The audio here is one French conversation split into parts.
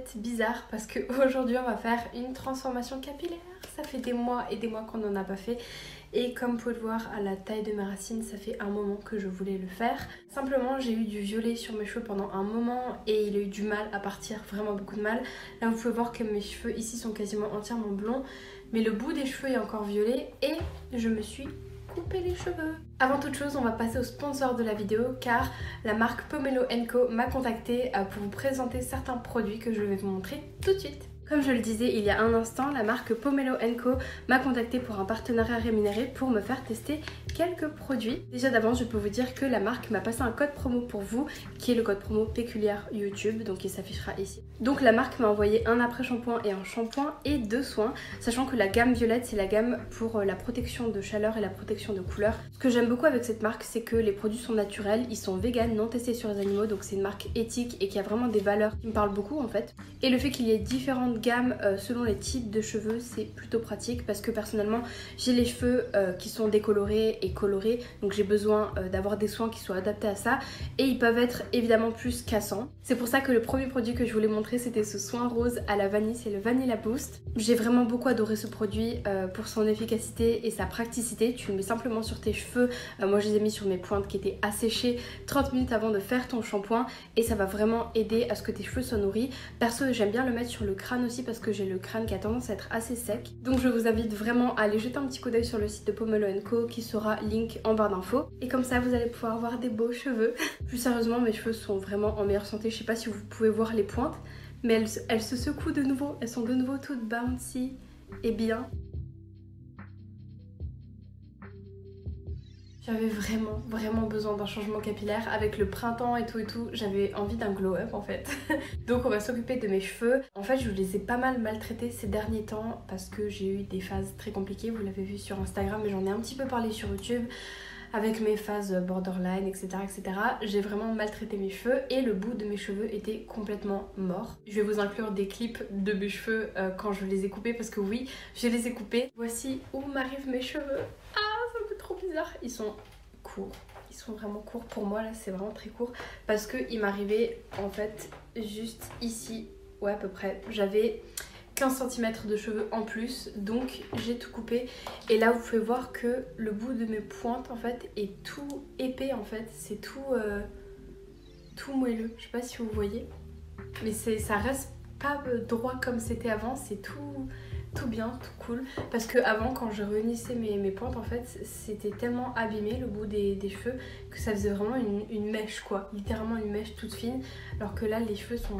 tête bizarre parce qu'aujourd'hui on va faire une transformation capillaire. Ça fait des mois et des mois qu'on n'en a pas fait. Et comme vous pouvez le voir à la taille de mes racines, ça fait un moment que je voulais le faire. Simplement j'ai eu du violet sur mes cheveux pendant un moment et il a eu du mal à partir, vraiment beaucoup de mal. Là vous pouvez voir que mes cheveux ici sont quasiment entièrement blonds, mais le bout des cheveux est encore violet et je me suis coupé les cheveux. Avant toute chose, on va passer au sponsor de la vidéo car la marque Pomelo & Co m'a contacté pour vous présenter certains produits que je vais vous montrer tout de suite. Comme je le disais il y a un instant, la marque Pomelo & Co m'a contacté pour un partenariat rémunéré pour me faire tester quelques produits. Déjà d'avance, je peux vous dire que la marque m'a passé un code promo pour vous, qui est le code promo Péculière YouTube, donc il s'affichera ici. Donc la marque m'a envoyé un après-shampoing et un shampoing et 2 soins, sachant que la gamme violette, c'est la gamme pour la protection de chaleur et la protection de couleur. Ce que j'aime beaucoup avec cette marque, c'est que les produits sont naturels, ils sont vegan, non testés sur les animaux, donc c'est une marque éthique et qui a vraiment des valeurs qui me parlent beaucoup en fait. Et le fait qu'il y ait différentes gammes selon les types de cheveux, c'est plutôt pratique parce que personnellement j'ai les cheveux qui sont décolorés et colorés, donc j'ai besoin d'avoir des soins qui soient adaptés à ça et ils peuvent être évidemment plus cassants. C'est pour ça que le premier produit que je voulais montrer, c'était ce soin rose à la vanille, c'est le Vanilla Boost. J'ai vraiment beaucoup adoré ce produit pour son efficacité et sa praticité. Tu le mets simplement sur tes cheveux, moi je les ai mis sur mes pointes qui étaient asséchées 30 minutes avant de faire ton shampoing et ça va vraiment aider à ce que tes cheveux soient nourris. Perso, j'aime bien le mettre sur le crâne aussi parce que j'ai le crâne qui a tendance à être assez sec. Donc je vous invite vraiment à aller jeter un petit coup d'œil sur le site de Pomelo & Co qui sera link en barre d'infos. Et comme ça vous allez pouvoir avoir des beaux cheveux. Plus sérieusement, mes cheveux sont vraiment en meilleure santé. Je sais pas si vous pouvez voir les pointes, mais elles se secouent de nouveau. Elles sont de nouveau toutes bouncy et bien. J'avais vraiment besoin d'un changement capillaire. Avec le printemps et tout, j'avais envie d'un glow-up en fait. Donc on va s'occuper de mes cheveux. En fait, je les ai pas mal maltraités ces derniers temps parce que j'ai eu des phases très compliquées. Vous l'avez vu sur Instagram, mais j'en ai un petit peu parlé sur YouTube. Avec mes phases borderline, etc. J'ai vraiment maltraité mes cheveux et le bout de mes cheveux était complètement mort. Je vais vous inclure des clips de mes cheveux quand je les ai coupés parce que oui, je les ai coupés. Voici où m'arrivent mes cheveux. Ça me fait trop bizarre. Ils sont courts. Ils sont vraiment courts pour moi là, c'est vraiment très court parce qu'ils m'arrivaient en fait juste ici. Ouais, à peu près. J'avais 15 cm de cheveux en plus, donc j'ai tout coupé. Et là vous pouvez voir que le bout de mes pointes en fait est tout épais en fait, c'est tout moelleux, je sais pas si vous voyez, mais ça reste pas droit comme c'était avant, c'est tout bien, tout cool. Parce que avant, quand je réunissais mes pointes en fait, c'était tellement abîmé le bout des cheveux que ça faisait vraiment une mèche quoi, littéralement une mèche toute fine. Alors que là les cheveux sont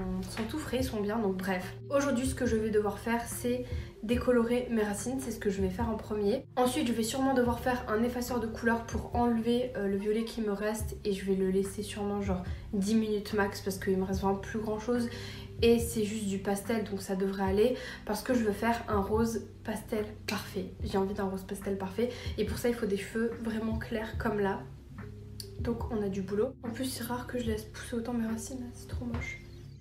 tout frais, sont bien, donc bref. Aujourd'hui ce que je vais devoir faire c'est décolorer mes racines, c'est ce que je vais faire en premier. Ensuite je vais sûrement devoir faire un effaceur de couleur pour enlever le violet qui me reste et je vais le laisser sûrement genre 10 minutes max parce qu'il me reste vraiment plus grand chose. Et c'est juste du pastel donc ça devrait aller parce que je veux faire un rose pastel parfait. J'ai envie d'un rose pastel parfait et pour ça il faut des cheveux vraiment clairs comme là. Donc on a du boulot. En plus c'est rare que je laisse pousser autant mes racines, c'est trop moche.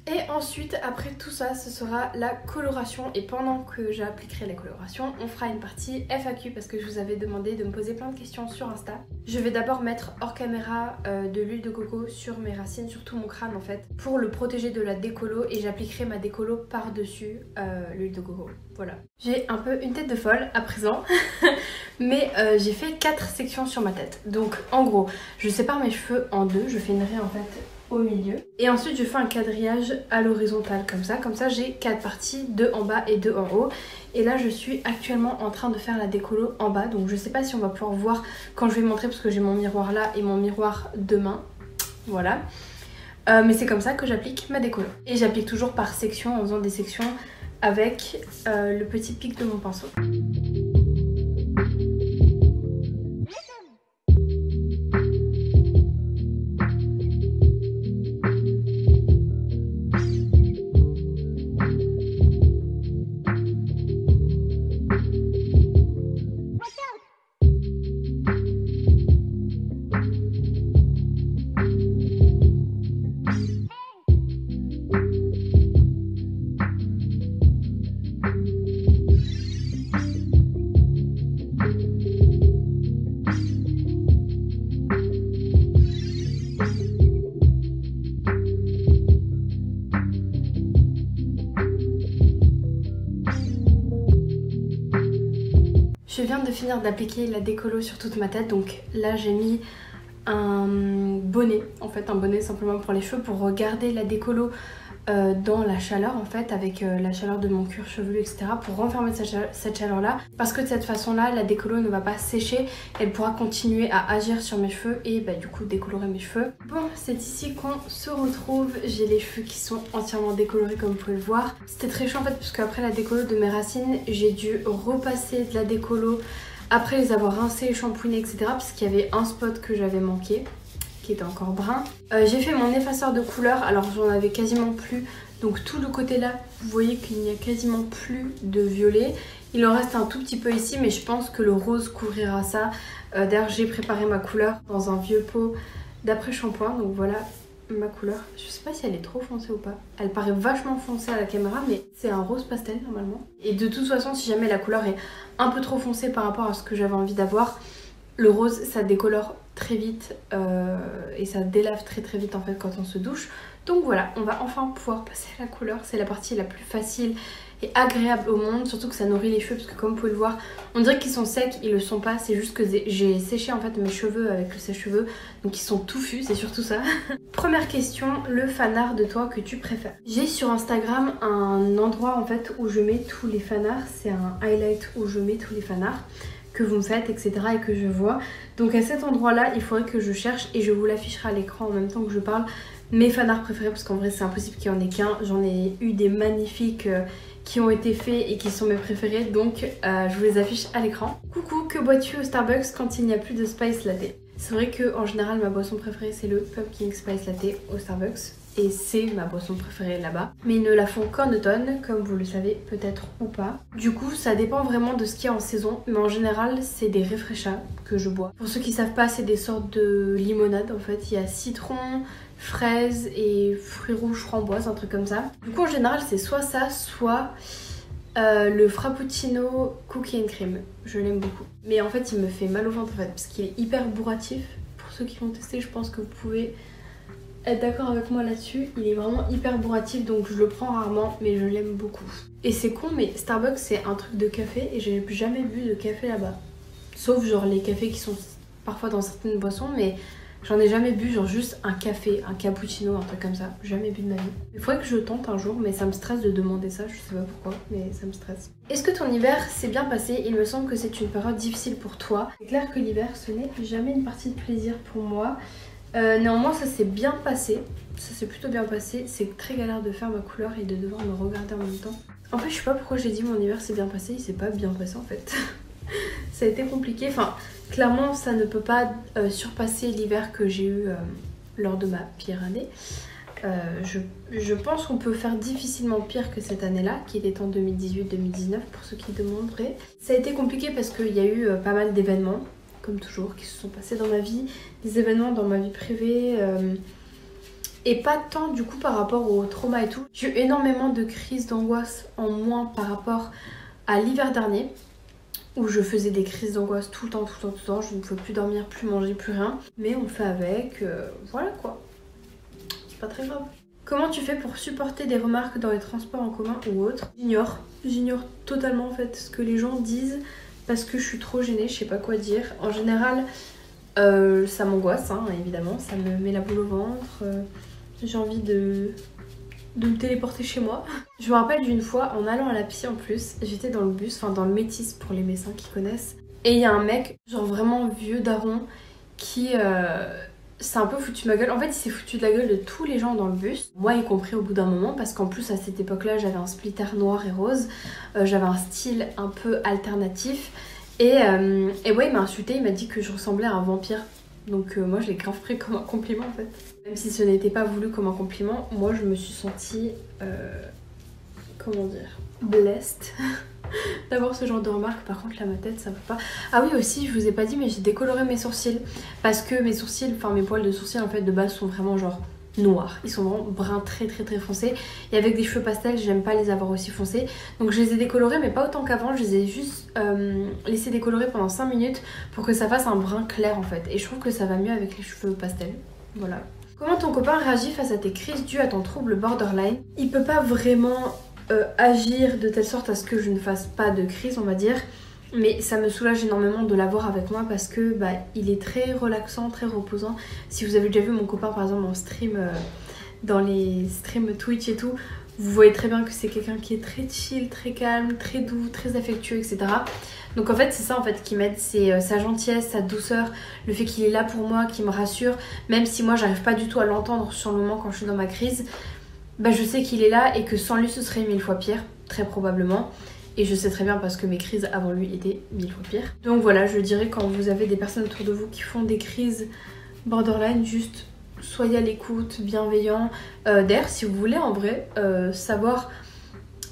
Et ensuite après tout ça ce sera la coloration et pendant que j'appliquerai la coloration on fera une partie FAQ parce que je vous avais demandé de me poser plein de questions sur Insta. Je vais d'abord mettre hors caméra de l'huile de coco sur mes racines, sur tout mon crâne en fait pour le protéger de la décolo et j'appliquerai ma décolo par dessus l'huile de coco. Voilà. J'ai un peu une tête de folle à présent mais j'ai fait 4 sections sur ma tête. Donc en gros je sépare mes cheveux en deux, je fais une raie en fait au milieu et ensuite je fais un quadrillage à l'horizontale comme ça j'ai 4 parties, 2 en bas et 2 en haut. Et là je suis actuellement en train de faire la décolo en bas, donc je sais pas si on va pouvoir voir quand je vais montrer parce que j'ai mon miroir là et mon miroir demain, voilà. Mais c'est comme ça que j'applique ma décolo et j'applique toujours par section en faisant des sections avec le petit pic de mon pinceau. Je viens de finir d'appliquer la décolo sur toute ma tête, donc là j'ai mis un bonnet, en fait un bonnet simplement pour les cheveux pour garder la décolo dans la chaleur en fait, avec la chaleur de mon cuir chevelu etc, pour renfermer cette chaleur là, parce que de cette façon là la décolo ne va pas sécher, elle pourra continuer à agir sur mes cheveux et bah du coup décolorer mes cheveux. Bon, c'est ici qu'on se retrouve, j'ai les cheveux qui sont entièrement décolorés comme vous pouvez le voir. C'était très chaud en fait parce qu'après la décolo de mes racines j'ai dû repasser de la décolo après les avoir rincés, shampooinés etc, parce qu'il y avait un spot que j'avais manqué qui était encore brun. J'ai fait mon effaceur de couleur, alors j'en avais quasiment plus, donc tout le côté là, vous voyez qu'il n'y a quasiment plus de violet. Il en reste un tout petit peu ici, mais je pense que le rose couvrira ça. D'ailleurs j'ai préparé ma couleur dans un vieux pot d'après-shampoing, donc voilà ma couleur. Je sais pas si elle est trop foncée ou pas. Elle paraît vachement foncée à la caméra, mais c'est un rose pastel normalement. Et de toute façon, si jamais la couleur est un peu trop foncée par rapport à ce que j'avais envie d'avoir, le rose ça décolore très vite et ça délave très vite en fait quand on se douche. Donc voilà, on va enfin pouvoir passer à la couleur. C'est la partie la plus facile et agréable au monde, surtout que ça nourrit les cheveux parce que comme vous pouvez le voir, on dirait qu'ils sont secs, ils le sont pas, c'est juste que j'ai séché en fait mes cheveux avec le sèche-cheveux, donc ils sont touffus, c'est surtout ça. Première question, le fanart de toi que tu préfères. J'ai sur Instagram un endroit en fait où je mets tous les fanarts, c'est un highlight où je mets tous les fanarts que vous me faites etc et que je vois. Donc à cet endroit là il faudrait que je cherche et je vous l'afficherai à l'écran en même temps que je parle mes fanarts préférés, parce qu'en vrai c'est impossible qu'il y en ait qu'un, j'en ai eu des magnifiques qui ont été faits et qui sont mes préférés, donc je vous les affiche à l'écran. Coucou, que bois-tu au Starbucks quand il n'y a plus de spice latte? C'est vrai que en général ma boisson préférée c'est le pumpkin spice latte au Starbucks et c'est ma boisson préférée là-bas, mais ils ne la font qu'en automne comme vous le savez peut-être ou pas. Du coup ça dépend vraiment de ce qu'il y a en saison, mais en général c'est des refreshas que je bois. Pour ceux qui savent pas, c'est des sortes de limonade en fait, il y a citron, fraise et fruits rouges framboise, un truc comme ça. Du coup en général c'est soit ça, soit le frappuccino cookie and cream, je l'aime beaucoup. Mais en fait il me fait mal au ventre en fait parce qu'il est hyper bourratif. Pour ceux qui l'ont testé, je pense que vous pouvez être d'accord avec moi là-dessus. Il est vraiment hyper bourratif, donc je le prends rarement mais je l'aime beaucoup. Et c'est con mais Starbucks c'est un truc de café et j'ai jamais bu de café là-bas. Sauf genre les cafés qui sont parfois dans certaines boissons, mais j'en ai jamais bu, genre juste un café, un cappuccino, un truc comme ça. Jamais bu de ma vie. Il faudrait que je tente un jour, mais ça me stresse de demander ça, je sais pas pourquoi, mais ça me stresse. Est-ce que ton hiver s'est bien passé? Il me semble que c'est une période difficile pour toi. C'est clair que l'hiver, ce n'est jamais une partie de plaisir pour moi. Néanmoins, ça s'est bien passé. Ça s'est plutôt bien passé. C'est très galère de faire ma couleur et de devoir me regarder en même temps. En fait, je sais pas pourquoi j'ai dit mon hiver s'est bien passé. Il s'est pas bien passé en fait. Ça a été compliqué. Enfin, clairement, ça ne peut pas surpasser l'hiver que j'ai eu lors de ma pire année. Je pense qu'on peut faire difficilement pire que cette année-là, qui était en 2018-2019, pour ceux qui demanderaient. Ça a été compliqué parce qu'il y a eu pas mal d'événements, comme toujours, qui se sont passés dans ma vie. Des événements dans ma vie privée. Et pas tant du coup par rapport au trauma et tout. J'ai eu énormément de crises d'angoisse en moins par rapport à l'hiver dernier, où je faisais des crises d'angoisse tout le temps, je ne pouvais plus dormir, plus manger, plus rien. Mais on fait avec, voilà quoi. C'est pas très grave. Comment tu fais pour supporter des remarques dans les transports en commun ou autres? J'ignore totalement en fait ce que les gens disent parce que je suis trop gênée, je sais pas quoi dire. En général, ça m'angoisse, hein, évidemment, ça me met la boule au ventre. J'ai envie de me téléporter chez moi. Je me rappelle d'une fois en allant à la psy en plus, j'étais dans le bus, enfin dans le Métis pour les médecins qui connaissent, et il y a un mec genre vraiment vieux daron qui s'est un peu foutu de ma gueule. En fait il s'est foutu de la gueule de tous les gens dans le bus, moi y compris au bout d'un moment, parce qu'en plus à cette époque là j'avais un splitter noir et rose, j'avais un style un peu alternatif et ouais il m'a insulté, il m'a dit que je ressemblais à un vampire. Donc moi je l'ai grave pris comme un compliment en fait. Même si ce n'était pas voulu comme un compliment, moi je me suis sentie, comment dire, blessed d'avoir ce genre de remarques. Par contre là ma tête ça va pas. Ah oui aussi je vous ai pas dit mais j'ai décoloré mes sourcils. Parce que mes sourcils, enfin mes poils de sourcils en fait de base sont vraiment genre noirs. Ils sont vraiment bruns très foncés. Et avec des cheveux pastels j'aime pas les avoir aussi foncés. Donc je les ai décolorés mais pas autant qu'avant. Je les ai juste laissés décolorer pendant 5 minutes pour que ça fasse un brun clair en fait. Et je trouve que ça va mieux avec les cheveux pastels. Voilà. Comment ton copain réagit face à tes crises dues à ton trouble borderline? Il peut pas vraiment agir de telle sorte à ce que je ne fasse pas de crise on va dire. Mais ça me soulage énormément de l'avoir avec moi parce que bah, il est très relaxant, très reposant. Si vous avez déjà vu mon copain par exemple en stream, dans les streams Twitch et tout, vous voyez très bien que c'est quelqu'un qui est très chill, très calme, très doux, très affectueux, etc. Donc en fait c'est ça en fait qui m'aide, c'est sa gentillesse, sa douceur, le fait qu'il est là pour moi, qu'il me rassure. Même si moi j'arrive pas du tout à l'entendre sur le moment quand je suis dans ma crise, bah, je sais qu'il est là et que sans lui ce serait 1000 fois pire, très probablement. Et je sais très bien parce que mes crises avant lui étaient 1000 fois pires. Donc voilà, je dirais quand vous avez des personnes autour de vous qui font des crises borderline, juste soyez à l'écoute, bienveillant. D'ailleurs, si vous voulez en vrai savoir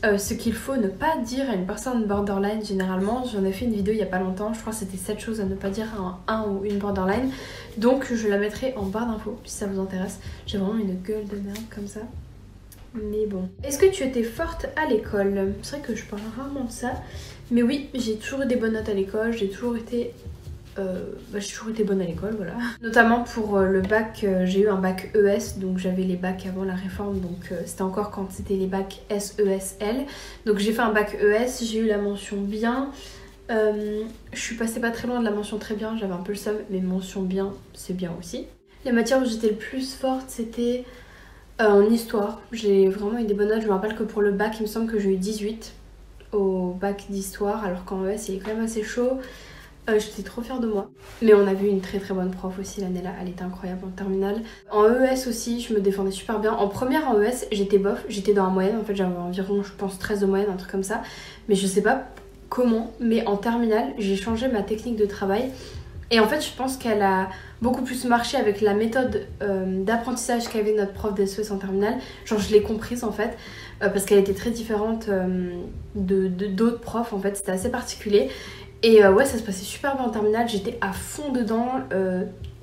ce qu'il faut ne pas dire à une personne borderline, généralement, j'en ai fait une vidéo il y a pas longtemps, je crois que c'était 7 choses à ne pas dire à un ou une borderline. Donc je la mettrai en barre d'infos si ça vous intéresse. J'ai vraiment une gueule de merde comme ça. Mais bon. Est-ce que tu étais forte à l'école? C'est vrai que je parle rarement de ça. Mais oui, j'ai toujours eu des bonnes notes à l'école. J'ai toujours été bonne à l'école, voilà. Notamment pour le bac, j'ai eu un bac ES. Donc j'avais les bacs avant la réforme. Donc c'était encore quand c'était les bacs SESL. Donc j'ai fait un bac ES. J'ai eu la mention bien. Je suis passée pas très loin de la mention très bien. J'avais un peu le seum. Mais mention bien, c'est bien aussi. Les matières où j'étais le plus forte, c'était... en histoire, j'ai vraiment eu des bonnes notes. Je me rappelle que pour le bac, il me semble que j'ai eu 18 au bac d'histoire, alors qu'en ES, il est quand même assez chaud. J'étais trop fière de moi. Mais on a vu une très très bonne prof aussi l'année-là, elle était incroyable en terminale. En ES aussi, je me défendais super bien. En première en ES, j'étais bof, j'étais dans la moyenne. En fait, j'avais environ, je pense, 13 de moyenne, un truc comme ça. Mais je sais pas comment, mais en terminale, j'ai changé ma technique de travail. Et en fait, je pense qu'elle a beaucoup plus marché avec la méthode d'apprentissage qu'avait notre prof d'SES en terminale. Genre, je l'ai comprise en fait, parce qu'elle était très différente d'autres profs en fait, c'était assez particulier. Et ouais, ça se passait super bien en terminale, j'étais à fond dedans,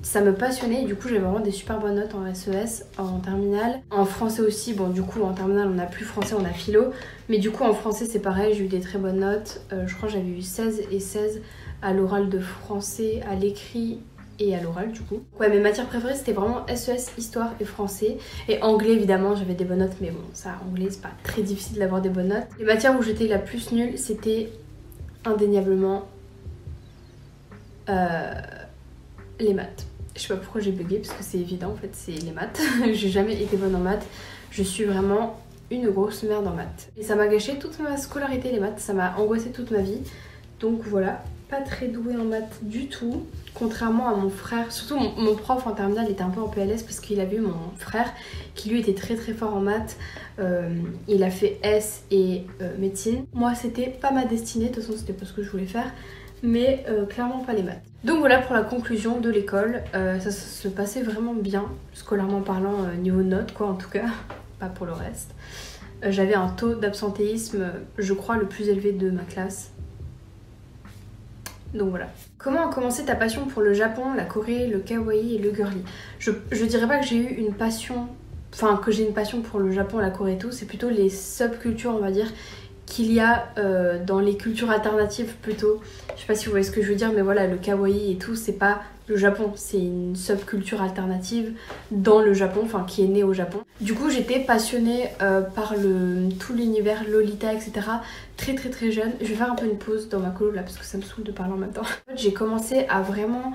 ça me passionnait. Et du coup, j'avais vraiment des super bonnes notes en SES, en terminale. En français aussi, bon, du coup, en terminale, on n'a plus français, on a philo. Mais du coup, en français, c'est pareil, j'ai eu des très bonnes notes. Je crois que j'avais eu 16 et 16 à l'oral de français, à l'écrit et à l'oral du coup. Ouais, mes matières préférées c'était vraiment SES, histoire et français. Et anglais évidemment j'avais des bonnes notes, mais bon ça anglais c'est pas très difficile d'avoir des bonnes notes. Les matières où j'étais la plus nulle c'était indéniablement les maths. Je sais pas pourquoi j'ai bugué parce que c'est évident en fait, c'est les maths. J'ai jamais été bonne en maths, je suis vraiment une grosse merde en maths. Et ça m'a gâché toute ma scolarité les maths, ça m'a angoissé toute ma vie. Donc voilà, pas très douée en maths du tout, contrairement à mon frère. Surtout mon prof en terminale était un peu en PLS parce qu'il avait eu mon frère qui lui était très très fort en maths. Il a fait S et médecine. Moi c'était pas ma destinée, de toute façon c'était pas ce que je voulais faire, mais clairement pas les maths. Donc voilà pour la conclusion de l'école. Ça se passait vraiment bien, scolairement parlant, niveau notes quoi en tout cas, pas pour le reste. J'avais un taux d'absentéisme, je crois, le plus élevé de ma classe. Donc voilà. Comment a commencé ta passion pour le Japon, la Corée, le kawaii et le girly? Je dirais pas que j'ai eu une passion, enfin que j'ai une passion pour le Japon, la Corée et tout, c'est plutôt les subcultures on va dire qu'il y a dans les cultures alternatives plutôt. Je sais pas si vous voyez ce que je veux dire, mais voilà, le kawaii et tout, c'est pas le Japon, c'est une subculture alternative dans le Japon, enfin qui est née au Japon. Du coup j'étais passionnée par tout l'univers Lolita etc. Très très très jeune. Je vais faire un peu une pause dans ma colo là parce que ça me saoule de parler en même temps. En fait, j'ai commencé à vraiment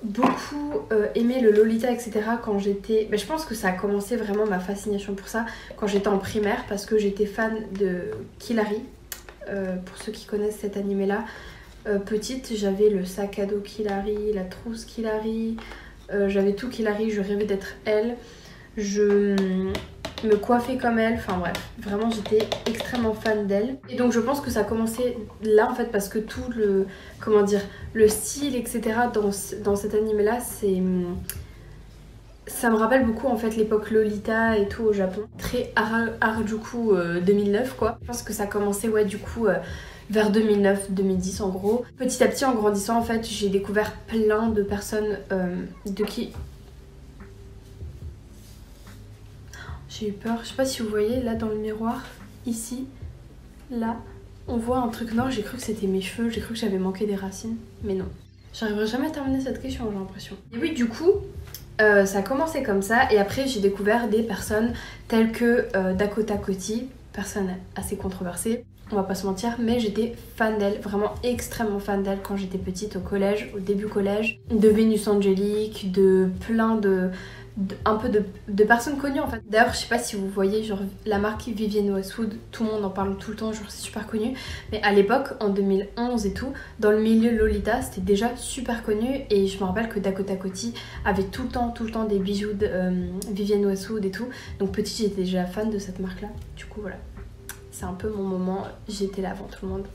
beaucoup aimer le Lolita etc. quand j'étais... je pense que ça a commencé vraiment ma fascination pour ça quand j'étais en primaire parce que j'étais fan de Killary. Pour ceux qui connaissent cet animé là. Petite, j'avais le sac à dos Killary, la trousse Killary, j'avais tout Killary, je rêvais d'être elle, je me coiffais comme elle, enfin bref, vraiment j'étais extrêmement fan d'elle. Et donc je pense que ça a commencé là en fait parce que tout le, comment dire, le style etc. dans cet animé là, ça me rappelle beaucoup en fait l'époque Lolita et tout au Japon. Très Harajuku 2009 quoi. Je pense que ça a commencé ouais du coup... vers 2009-2010 en gros. Petit à petit en grandissant en fait j'ai découvert plein de personnes de qui... J'ai eu peur, je sais pas si vous voyez là dans le miroir, ici, là, on voit un truc noir, j'ai cru que c'était mes cheveux, j'ai cru que j'avais manqué des racines, mais non. J'arriverai jamais à terminer cette question j'ai l'impression. Et oui du coup, ça a commencé comme ça et après j'ai découvert des personnes telles que Dakota Coty, personne assez controversée. on va pas se mentir, mais j'étais fan d'elle, vraiment extrêmement fan d'elle quand j'étais petite au collège, au début collège, de Vénus Angélique, de plein un peu de personnes connues en fait. D'ailleurs, je sais pas si vous voyez, genre la marque Vivienne Westwood, tout le monde en parle tout le temps, genre c'est super connu. Mais à l'époque, en 2011 et tout, dans le milieu Lolita, c'était déjà super connu. Et je me rappelle que Dakota Coty avait tout le temps des bijoux de Vivienne Westwood et tout. Donc petite, j'étais déjà fan de cette marque là. Du coup, voilà. C'est un peu mon moment, j'étais là avant tout le monde.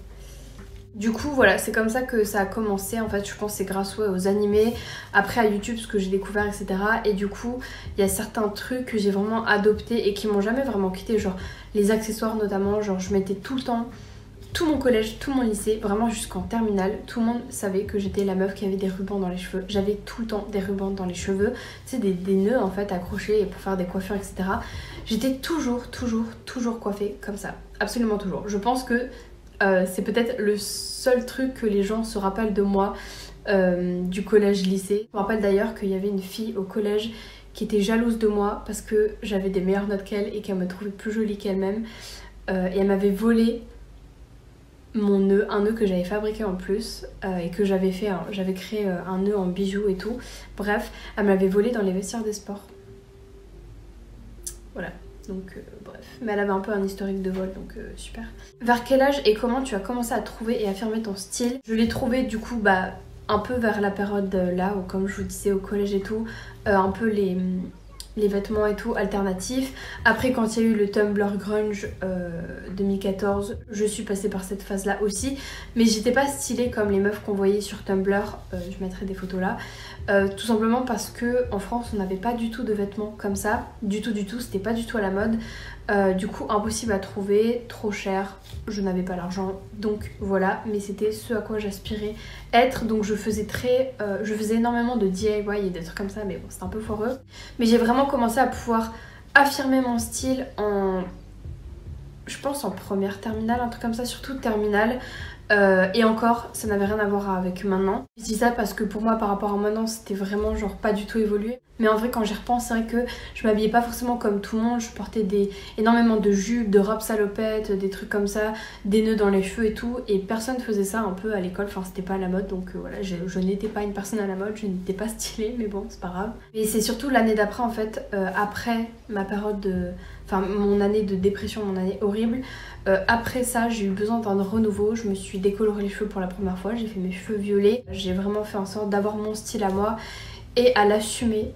Du coup voilà, c'est comme ça que ça a commencé en fait, je pense que c'est grâce aux animés, après à YouTube ce que j'ai découvert etc. Et du coup il y a certains trucs que j'ai vraiment adoptés et qui m'ont jamais vraiment quitté, genre les accessoires notamment, genre je mettais tout le temps, tout mon collège, tout mon lycée, vraiment jusqu'en terminale, tout le monde savait que j'étais la meuf qui avait des rubans dans les cheveux. J'avais tout le temps des rubans dans les cheveux, tu sais des nœuds en fait accrochés pour faire des coiffures etc. J'étais toujours coiffée comme ça, absolument toujours. Je pense que c'est peut-être le seul truc que les gens se rappellent de moi du collège-lycée. Je me rappelle d'ailleurs qu'il y avait une fille au collège qui était jalouse de moi parce que j'avais des meilleures notes qu'elle et qu'elle me trouvait plus jolie qu'elle-même. Et elle m'avait volé mon nœud, un nœud que j'avais fabriqué en plus et que j'avais fait, j'avais créé un nœud en bijoux et tout. Bref, elle me l'avait volé dans les vestiaires des sports. Voilà. Donc bref, mais elle avait un peu un historique de vol, donc super. Vers quel âge et comment tu as commencé à trouver et affirmer ton style? Je l'ai trouvé du coup un peu vers la période là où, comme je vous disais, au collège et tout, un peu les vêtements et tout alternatifs. Après quand il y a eu le Tumblr grunge 2014, je suis passée par cette phase là aussi, mais j'étais pas stylée comme les meufs qu'on voyait sur Tumblr, je mettrai des photos là. Tout simplement parce que en France on n'avait pas du tout de vêtements comme ça, du tout, c'était pas du tout à la mode. Du coup impossible à trouver, trop cher, je n'avais pas l'argent, donc voilà, mais c'était ce à quoi j'aspirais être. Donc je faisais énormément de DIY et des trucs comme ça, mais bon c'était un peu foireux. Mais j'ai vraiment commencé à pouvoir affirmer mon style je pense en première terminale, un truc comme ça, surtout terminale. Et encore, ça n'avait rien à voir avec maintenant. Je dis ça parce que pour moi, par rapport à maintenant, c'était vraiment genre pas du tout évolué. Mais en vrai, quand j'y repense, c'est vrai que je m'habillais pas forcément comme tout le monde. Je portais énormément de jupes, de robes salopettes, des trucs comme ça, des nœuds dans les cheveux et tout. Et personne faisait ça un peu à l'école. Enfin, c'était pas à la mode. Donc voilà, je n'étais pas une personne à la mode. Je n'étais pas stylée, mais bon, c'est pas grave. Et c'est surtout l'année d'après, en fait, après ma période enfin, mon année de dépression, mon année horrible. Après ça, j'ai eu besoin d'un renouveau. Je me suis décoloré les cheveux pour la première fois. J'ai fait mes cheveux violets. J'ai vraiment fait en sorte d'avoir mon style à moi et à l'assumer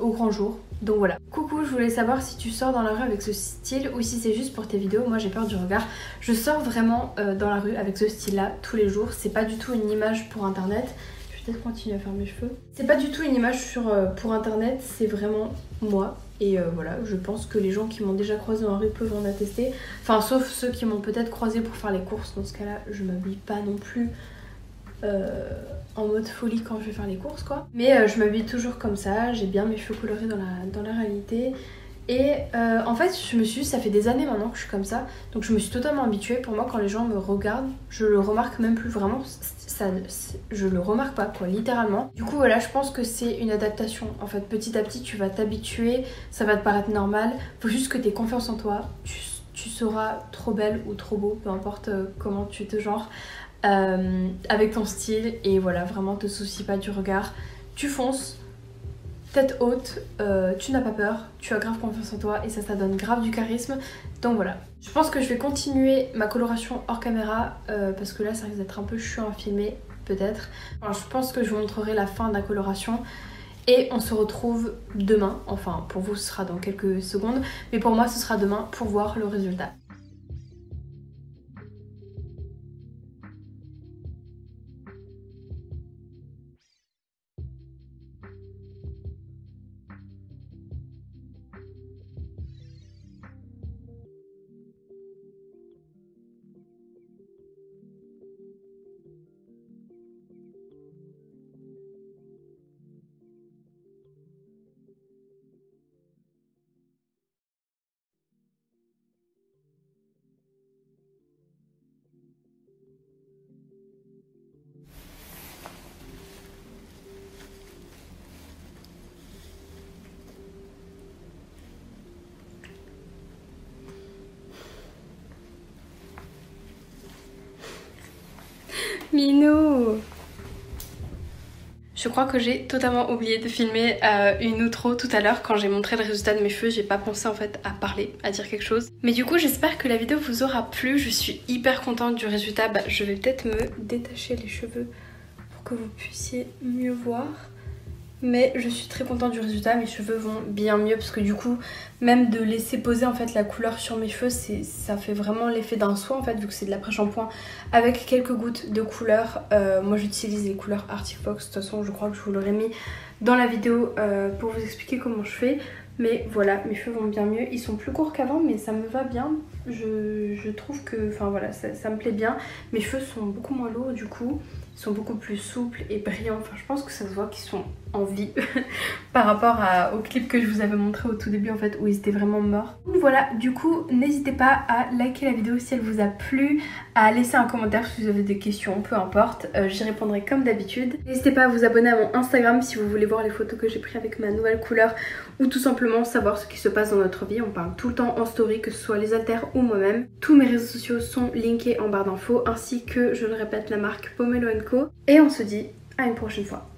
au grand jour. Donc voilà. Coucou, je voulais savoir si tu sors dans la rue avec ce style ou si c'est juste pour tes vidéos. Moi j'ai peur du regard. Je sors vraiment dans la rue avec ce style là tous les jours. C'est pas du tout une image pour internet. Je vais peut-être continuer à faire mes cheveux. C'est pas du tout une image pour internet, c'est vraiment moi. Et voilà, je pense que les gens qui m'ont déjà croisé dans la rue peuvent en attester. Enfin, sauf ceux qui m'ont peut-être croisé pour faire les courses. Dans ce cas-là, je m'habille pas non plus en mode folie quand je vais faire les courses, quoi. Mais je m'habille toujours comme ça. J'ai bien mes cheveux colorés dans la réalité. Et en fait, je me suis dit, ça fait des années maintenant que je suis comme ça. Donc je me suis totalement habituée. Pour moi, quand les gens me regardent, je le remarque même plus vraiment. Je le remarque pas, quoi, littéralement. Du coup, voilà, je pense que c'est une adaptation. En fait, petit à petit, tu vas t'habituer. Ça va te paraître normal. Faut juste que tu aies confiance en toi. Tu seras trop belle ou trop beau, peu importe comment tu te genres, avec ton style. Et voilà, vraiment, te soucie pas du regard. Tu fonces. Tête haute, tu n'as pas peur, tu as grave confiance en toi et ça donne grave du charisme. Donc voilà. Je pense que je vais continuer ma coloration hors caméra parce que là ça risque d'être un peu chiant à filmer peut-être. Alors, je pense que je vous montrerai la fin de la coloration et on se retrouve demain. Enfin pour vous ce sera dans quelques secondes mais pour moi ce sera demain pour voir le résultat. Minou. Je crois que j'ai totalement oublié de filmer une outro tout à l'heure quand j'ai montré le résultat de mes cheveux. J'ai pas pensé en fait à parler, à dire quelque chose. Mais du coup j'espère que la vidéo vous aura plu. Je suis hyper contente du résultat. Je vais peut-être me détacher les cheveux pour que vous puissiez mieux voir. Mais je suis très contente du résultat, mes cheveux vont bien mieux parce que du coup même de laisser poser en fait la couleur sur mes cheveux, ça fait vraiment l'effet d'un soin en fait, vu que c'est de l'après-shampoing avec quelques gouttes de couleur. Moi j'utilise les couleurs Arctic Fox, de toute façon je crois que je vous l'aurais mis dans la vidéo pour vous expliquer comment je fais. Mais voilà, mes cheveux vont bien mieux, ils sont plus courts qu'avant mais ça me va bien. Je trouve que, enfin voilà, ça me plaît bien. Mes cheveux sont beaucoup moins lourds du coup, ils sont beaucoup plus souples et brillants. Enfin je pense que ça se voit qu'ils sont en vie par rapport au clip que je vous avais montré au tout début en fait, où ils étaient vraiment morts. Donc voilà, du coup n'hésitez pas à liker la vidéo si elle vous a plu, à laisser un commentaire si vous avez des questions, peu importe, j'y répondrai comme d'habitude. N'hésitez pas à vous abonner à mon Instagram si vous voulez voir les photos que j'ai prises avec ma nouvelle couleur, ou tout simplement savoir ce qui se passe dans notre vie. On parle tout le temps en story, que ce soit les haltères ou moi-même. Tous mes réseaux sociaux sont linkés en barre d'infos, ainsi que, je le répète, la marque Pomelo & Co. Et on se dit à une prochaine fois.